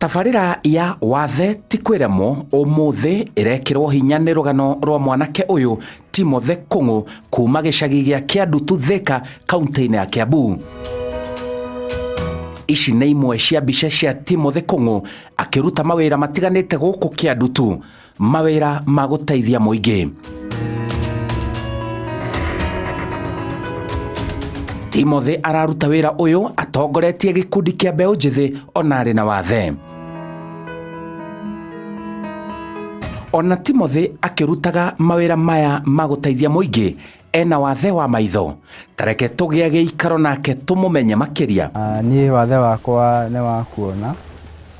Tabarĩra ya wathe ti kwĩremwo ũmũthĩ ĩrekĩrwo hinya nĩ rũgano rwa mwanake ũyũ Timothy Kũng'ũ kuma gĩcagi gĩa Kĩandutu Thika kaunti-inĩ ya Kiambu. Ici nĩ imwe cia mbica cia Timothy Kũng'ũ akĩruta mawĩra matiganĩte gũkũ Kĩandutu, mawĩra ma gũteithia mũingĩ. Timothy araruta wĩra ũyũ atongoretie gĩkundi kĩa mbeũ njĩthĩ ona arĩ na wathe. Ona Timothy akĩrutaga mawĩra maya ma gũteithia mũingĩ ena wathe wa maitho. Tareke tũgĩe gĩikaro nake tũmũmenye makĩria. Niĩ wathe wakwa nĩ wa kuona,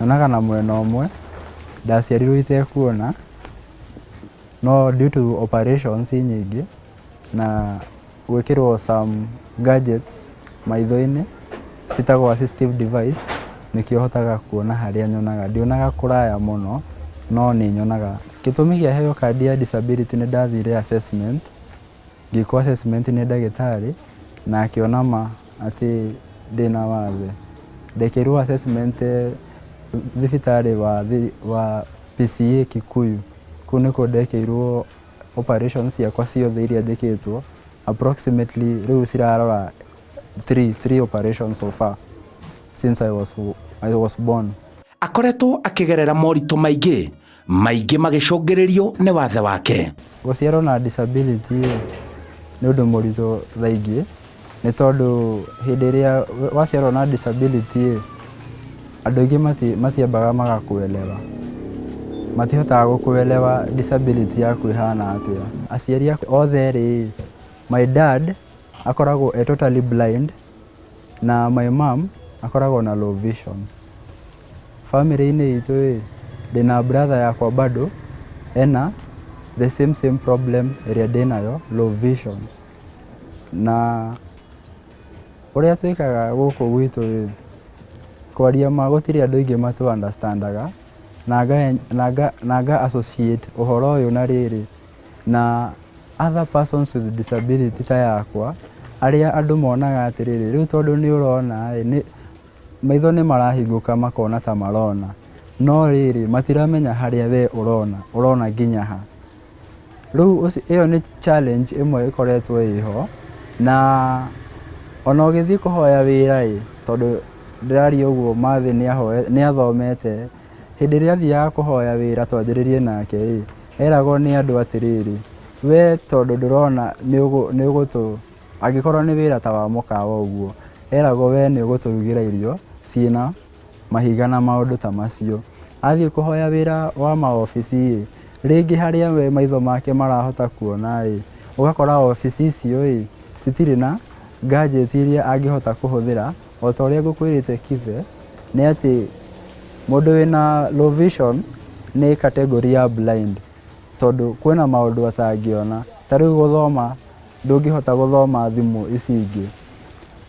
nyonaga na mwena ũmwe, ndaciarirwo itekuona, no due to operations nyingĩ na gwĩkĩrwo some gadgets maitho-inĩ citagwo assistive device nĩkĩo hotaga kuona harĩa nyonaga. Ndionaga kũraya mũno no nĩ nyonaga. Gĩtũmi gĩa heo kandi ya disability nĩ ndathire assessment, ngĩkwo assessment nĩ ndagĩtarĩ na akĩona ma atĩ ndĩna wathe. Ndekĩirwo assessment thibitarĩ wa PCA Kikuyu, kũu nĩkuo ndekĩirwo operations ciakwa ciothe iria njĩkĩtwo. Approximately rĩu cirarora 3 operations so far since I was born. Akoretwo akĩgerera moritũ maingĩ magĩcũngĩrĩrio nĩ wathe wake. Gũciarwo na disability nĩ ũndũ mũritũ thaingĩ, nĩ tondũ hĩndĩ ĩrĩa waciarwo na disability andũ aingĩ matiambaga magakuelewa, matihotaga gũkuelewa disability yaku ĩhana atĩa. Aciari othe rĩ, my dad akoragwo totally blind na my mom akoragwo na low vision. Family-inĩ itũ ndĩna brother yakwa bado ena the same problem ĩrĩa ndĩnayo, low vision. Na ũrĩa twĩkaga gũkũ gwitũ kwaria ma gũtirĩ andũ aingĩ matu understandaga na nga associate ũhoro ũyũ na rĩrĩ na other persons with disability ta yakwa, arĩa andũ monaga atĩrĩrĩ, rĩu tondũ nĩ ũrona maitho nĩ marahingũka makona ta marona, no rĩrĩ matiramenya harĩa we ũrona nginya ha. Rĩu ĩyo nĩ challenge ĩmwe ĩkoretwo ĩho, na ona ũgĩthiĩ kũhoya wĩra tondũ ndĩraria ũguo mathĩ nĩ athomete, hĩndĩ ĩrĩa athiaga kũhoya wĩra twanjĩrĩrie nake eragwo nĩ andũ atĩrĩrĩ, we tondũ ndĩrona nĩ ũgũtũ, angĩkorwo nĩ wĩra ta wa mũkawa ũguo, eragwo we nĩ ũgũtũrugĩra irio ciĩna mahiga na maũndũ ta macio. Athiĩ kũhoya wĩra wa maobici rĩngĩ harĩa we maitho make marahota kuona ũgakora obici icio citirĩ na gadget iria angĩhota kũhũthĩra. O ta ũrĩa ngũkwĩrĩte Kive nĩ atĩ mũndũ wĩna low vision nĩ category ya blind, tondũ kwĩna maũndũ atangĩona. Ta rĩu gũthoma ndũngĩhota gũthoma thimũ ici ingĩ,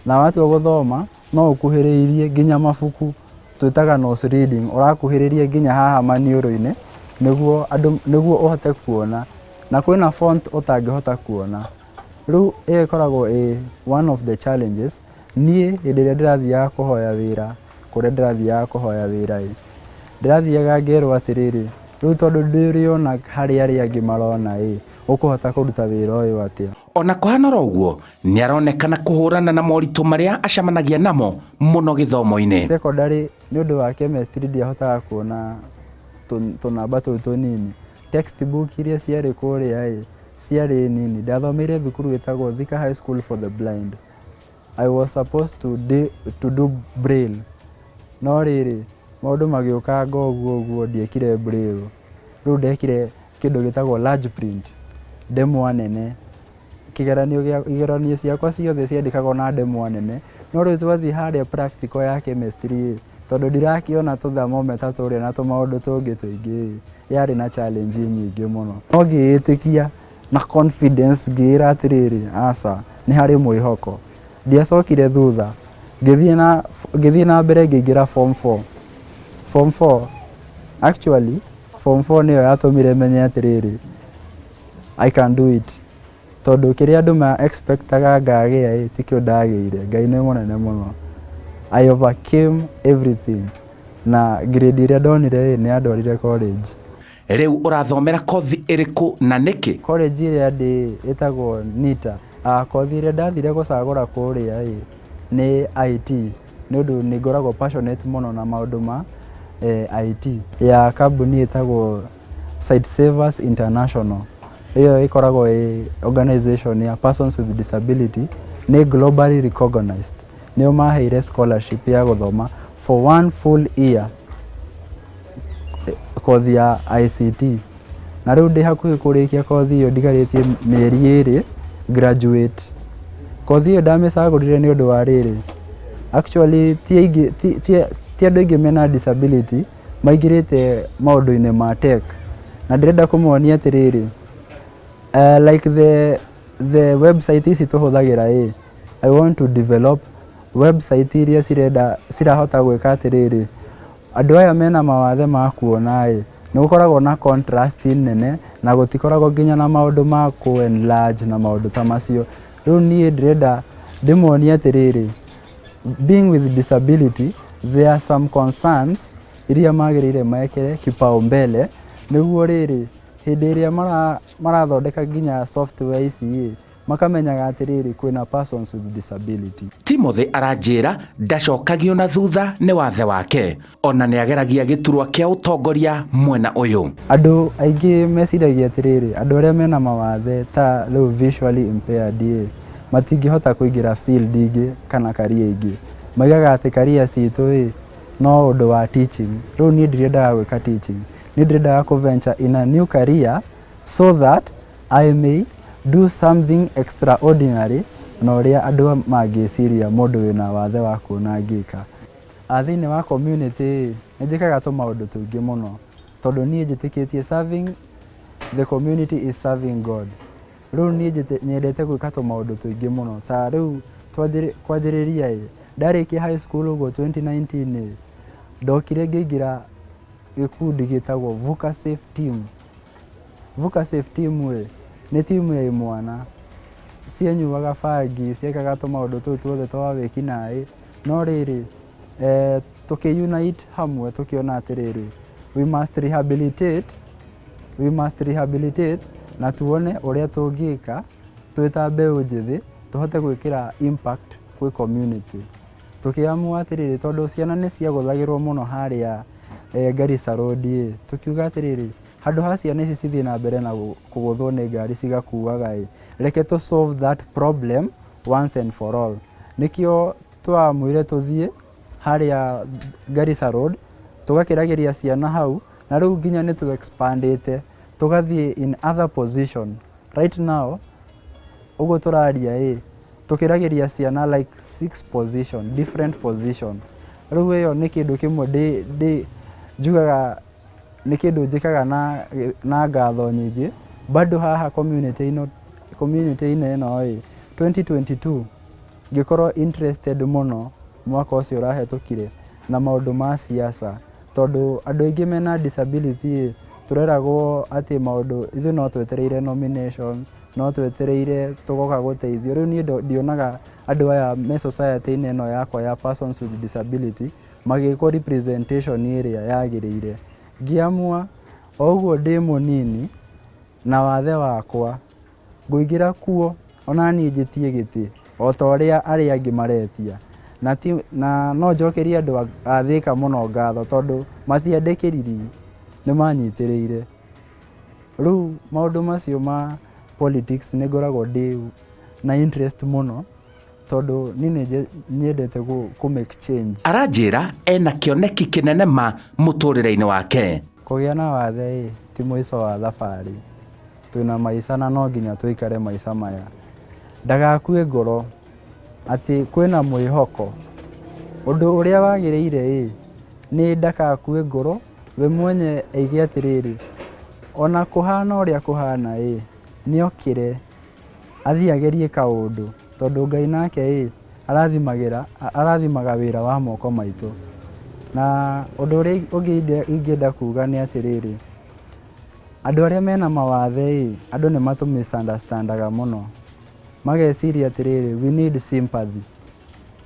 na watua gũthoma no ũkuhĩrĩirie nginya mabuku twĩtaga nose reading, ũrakuhĩrĩria nginya haha maniũrũ-inĩ nĩguo ũhote kuona, na kwĩna font ũtangĩhota kuona. Rĩu ĩyo ĩkoragwo one of the challenges. Niĩ hĩndĩ ĩrĩa ndĩrathiaga kũhoya wĩra, kũrĩa ndĩrathiaga kũhoya wĩra ndĩrathiaga ngerwo atĩrĩrĩ, rĩu tondũ ndĩrĩona harĩa arĩa angĩ marona ũkũhota kũruta wĩra ũyũ atĩa. Ona kũhana ũguo nĩ aronekana kũhũrana na moritũ marĩa acemanagia namo mũno gĩthomo-inĩ. Secondary nĩ ũndũ wa chemistry ndiahotaga kuona tũnamba tũu tũnini. Textbook iria ciarĩ kũrĩa ciarĩ nini. Ndathomeire thukuru ĩtagwo Thika High School for the Blind. I was supposed to do braille. No rĩrĩ maũndũ magĩũkanga ũguo ndiekire braille. Rĩu ndekire kĩndũ gĩtagwo large print, ndemwa nene. Igeranio ciakwa ciothe ciandĩkagwo na ndemwa nene, no rĩu twathiĩ harĩa practical ya chemistry tondũ ndirakĩona tũthermometer tũrĩa na tũmaũndũ tũngĩ tũingĩ, yarĩ na challenge nyingĩ mũno. No ngĩĩtĩkia na confidence ngĩĩra atĩrĩrĩ, aca nĩ harĩ mwĩhoko. Ndiacokire thutha, ngĩthiĩ na mbere ngĩingĩra form 4. Form 4 actually form 4 nĩyo yatũmire menye atĩrĩrĩ I can do it, tondũ kĩrĩa andũ ma expectaga tikĩo ndagĩire. Ngai nĩ mũnene mũno. I overcame everything na grade ĩrĩa ndonire nĩ andwarire college. Rĩu ũrathomera kothi ĩrĩkũ na nĩkĩ? College ĩrĩa ndĩ ĩtagwo NITA. Kothi ĩrĩa ndathire gũcagũra kũrĩa nĩ IT, nĩ ũndũ nĩ ngoragwo passionate mũno na maũndũ ma IT ya kambuni ĩtagwo Site Savers International. Ĩyo ĩkoragwo organization ya persons with disability, nĩ globally recognized. Nĩo maheire scholarship ya gũthoma for 1 full year kothi ya ICT. Na rĩu ndĩ hakuhĩ kũrĩkia kothi ĩyo, ndigarĩtie mĩeri 2 graduate. Kothi ĩyo ndamĩcagũrire nĩ ũndũ wa rĩrĩ, actually ti andũ aingĩ mena disability maingĩrĩte maũndũ-inĩ ma tech, na ndĩrenda kũmonia atĩrĩrĩ, like the website ici tũhũthagĩra I want to develop website iria cirahota gwĩka atĩrĩrĩ, andũ aya mena mawathe ma kuona nĩ gũkoragwo na contrast nene, na gũtikoragwo nginya na maũndũ ma enlarge na maũndũ ta macio. Rĩu niĩ ndĩrenda ndĩmonie atĩrĩrĩ, being with disability there are some concerns iria magĩrĩire mekĩre kipaumbele, nĩguo rĩrĩ hĩndĩ ĩrĩa marathondeka nginya software ici makamenyaga atĩrĩrĩ kwĩna persons with disability. Timothy aranjĩra ndacokagio na thutha nĩ wathe wake, ona nĩageragia gĩturwa kĩa ũtongoria mwena ũyũ. Andũ aingĩ meciragia atĩrĩrĩ, andũ arĩa mena mawathe ta rĩu visually impaired matingĩhota kũingĩra field ingĩ kana career ingĩ. Maigaga atĩ career citũ no ũndũ wa teaching. Rĩu niĩ ndirendaga gwĩka teaching, niĩ ndirendaga venture in a new career so that I may do something extraordinary na ũrĩa andũ mangĩciria mũndũ wĩna wathe wa kuona angĩka. Thĩinĩ wa community nĩ njĩkaga tũmaũndũ tũingĩ mũno, tondũ niĩ njĩtĩkĩtie serving the community is serving God. Rĩu niĩ nyendete gwĩka tũmaũndũ tũingĩ mũno, ta rĩu kwanjĩrĩria ndarĩkia high school ũguo 2019 ndokire ngĩingĩra gĩkundi gĩtagwo Vuka Safe Team. Vuka Safe Team nĩ timu ya mwana cianyuaga bangi, ciekaga tũmaũndũ tũu tuothe twa wĩkinaĩ, no rĩrĩ tũkĩunite hamwe tũkĩona atĩrĩrĩ we must rehabilitate na tuone ũrĩa tũngĩka twĩ ta mbeũ njĩthĩ tũhote gwĩkĩra impact kwĩ community. Tũkĩamua atĩrĩrĩ, tondũ ciana nĩ ciagũthagĩrwo mũno harĩa Garissa Road, tukiuga atĩrĩrĩ, handũ ha ciana ici cithiĩ na mbere na kũgũthwo nĩ ngari cigakuaga reke to solve that problem once and for all. Nĩkĩo twamwĩre tũthiĩ harĩa Garissa Road tũgakĩragĩria ciana hau, na rĩu nginya nĩ tũ-expandĩte tũgathiĩ in other position. Right now ũguo tũraria tũkĩragĩria ciana like 6 position, different position. Rĩu ĩyo nĩ kĩndũ kĩmwe njugaga nĩ kĩndũ njĩkaga na ngatho nyingĩ. Bado haha community-inĩ ĩno 2022 ngĩkorwo interested mũno mwaka ũcio ũrahetũkire na maũndũ ma siasa, tondũ andũ aingĩ mena disability tũreragwo atĩ maũndũ icio no twetereire nomination, no twetereire tũgoka gũteithio. Rĩu niĩ ndionaga andũ aya me society-inĩ ĩno yakwa ya persons with disability magĩkwo representation ĩrĩa yagĩrĩire. Ngiamua o ũguo ndĩ mũnini na wathe wakwa ngũingĩra kuo ona niĩ njĩtie gĩtĩ o ta ũrĩa arĩa angĩ maretia, na no njokerie andũ a Thĩka mũno ngatho, tondũ matiandĩkĩriri nĩ manyitĩrĩire. Rĩu maũndũ macio ma politics nĩ ngoragwo ndĩ na interest mũno, tondũ niĩ nyendete ku make change. Aranjĩra ena kĩoneki kĩnene ma mũtũrĩre-inĩ wake. Kũgĩa na wathe ti mũico wa thabarĩ, twĩna maica na no nginya tũikare maica maya. Ndagakue ngoro atĩ kwĩna mwĩhoko, ũndũ ũrĩa wagĩrĩire nĩ ndakakue ngoro, we mwenye aige atĩrĩrĩ, ona kũhana ũrĩa kũhana nĩ okĩre athiĩ agerie kaũndũ, tondũ Ngai nake arathimaga wĩra wa moko maitũ. Na ũndũ ũrĩa ũngĩ ingĩenda kuga nĩ atĩrĩrĩ, andũ arĩa mena mawathe andũ nĩ matũ-misunderstandaga mũno, mageciria atĩrĩrĩ we need sympathy.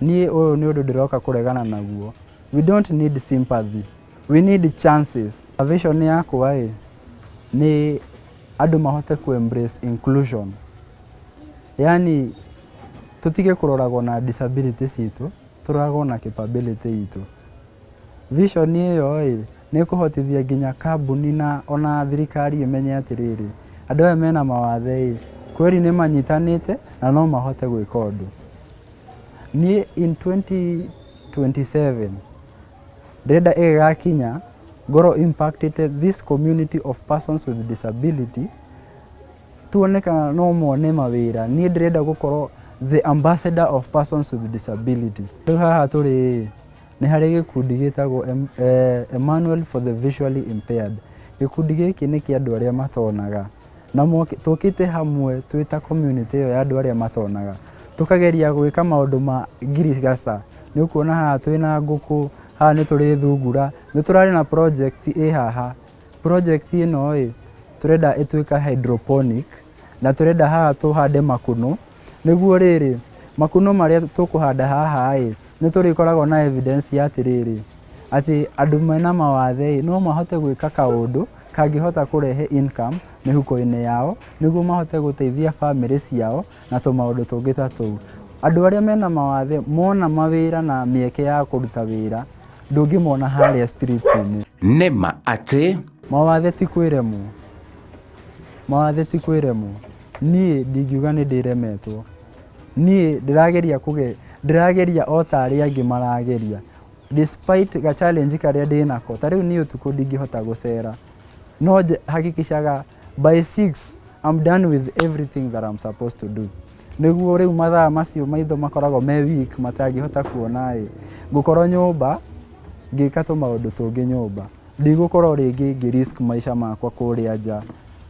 Niĩ ũyũ nĩ ũndũ ndĩroka kũregana naguo, We don't need sympathy. We need chances. Vision yakwa ni andũ mahote ku embrace inclusion. Yani tutige kuroragwo na disabilities itu, turagwo na capability itu. Vision iyo nĩ kuhotithia nginya kambuni na ona thirikari imenye atiriri andũ aya mena mawathe kweri nĩ manyitanĩte na no mahote gwĩka ũndũ. Ni in 2027 ndĩrenda ĩgakinya ngoro impacted this community of persons with disability, tuoneka no mone mawĩra. Niĩ ndĩrenda gũkorwo the ambassador of persons with disability. Rĩu haha tũrĩ nĩ harĩ gĩkundi gĩtagwo Emmanuel for the visually impaired. Gĩkundi gĩkĩ nĩ kĩa andũ arĩa matonaga, na tũkĩte hamwe twĩta community ĩyo ya andũ arĩa matonaga, tukageria gwĩka maũndũ ma ngirigaca. Nĩ ũkuona haha twĩna ngũkũ, haha nĩ tũrĩ thungura, nĩ tũrarĩ na project haha. Project ĩno turenda ĩtuĩka hydroponic, na turenda haha tũhande makunũ. Nĩguo rĩrĩ makunũ marĩa tũkũhanda haha nĩ tũrĩkoragwo na evidence ya atĩrĩrĩ atĩ andũ mena mawathe no mahote gwĩka kaũndũ kangĩhota kũrehe income mĩhuko-inĩ yao, nĩguo mahote gũteithia family ciao na tũmaũndũ tũngĩ ta tũu. Andũ arĩa mena mawathe mona mawĩra na mĩeke ya kũruta wĩra ndũngĩmona harĩa street-inĩ. Nĩma atĩ mawathe ti kwĩremwo, mawathe ti kwĩremwo. Niĩ ndingiuga nĩ ndĩremetwo, niĩ ndĩrageria o ta arĩa angĩ marageria, despite ga challenge karĩa ndĩnako. Ta rĩu niĩ ũtukũ ndingĩhota gũcera, no hakikishaga by 6 I'm done with everything that I'm supposed to do. Nĩguo rĩu mathaa macio maitho makoragwo me weak matangĩhota kuona ngũkorwo nyũmba ngĩka tũmaũndũ tũngĩ nyũmba. Ndigũkorwo rĩngĩ ngĩ-risk maica makwa kũrĩa nja.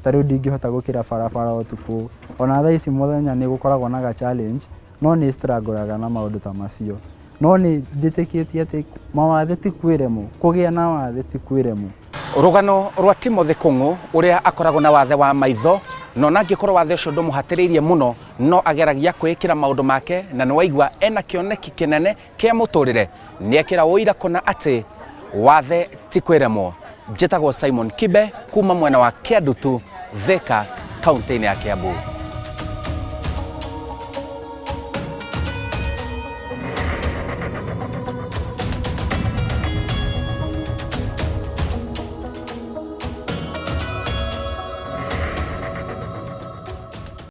Ta rĩu ndingĩhota gũkĩra barabara ũtukũ. Ona thaa ici mũthenya nĩ gũkoragwo na ga challenge, no nĩ struggle-aga na maũndũ ta macio. No nĩ njĩtĩkĩtie atĩ mawathe ti kwĩremwo, kũgĩa na wathe ti kwĩremwo. Rũgano rwa Timothy Kũng'ũ ũrĩa akoragwo na wathe wa maitho, no nangĩkorwo wathe ũcio ndũmũhatĩrĩirie mũno, no ageragia kwĩkĩra maũndũ make na nĩ waigua ena kĩoneki kĩnene kĩa mũtũrĩre. Nĩekĩra ũira kũna atĩ wathe ti kwĩremwo. Njĩtagwo Simon Kibe kuma mwena wa Kĩandutu, Thika, kaunti-inĩ ya Kiambu.